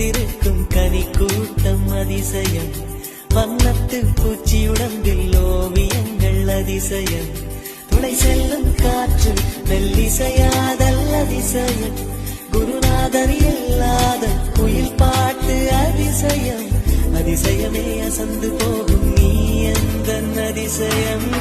கொண்டிருக்கும் கனி கூட்டம் அதிசயம். வண்ணத்து பூச்சியுடம்பில் ஓவியங்கள் அதிசயம். துளை செல்லும் காற்று மெல்லிசையாதல் அதிசயம். குருநாதர் இல்லாத குயில் பாட்டு அதிசயம். அதிசயமே அசந்து போகும் நீ எந்த அதிசயம்.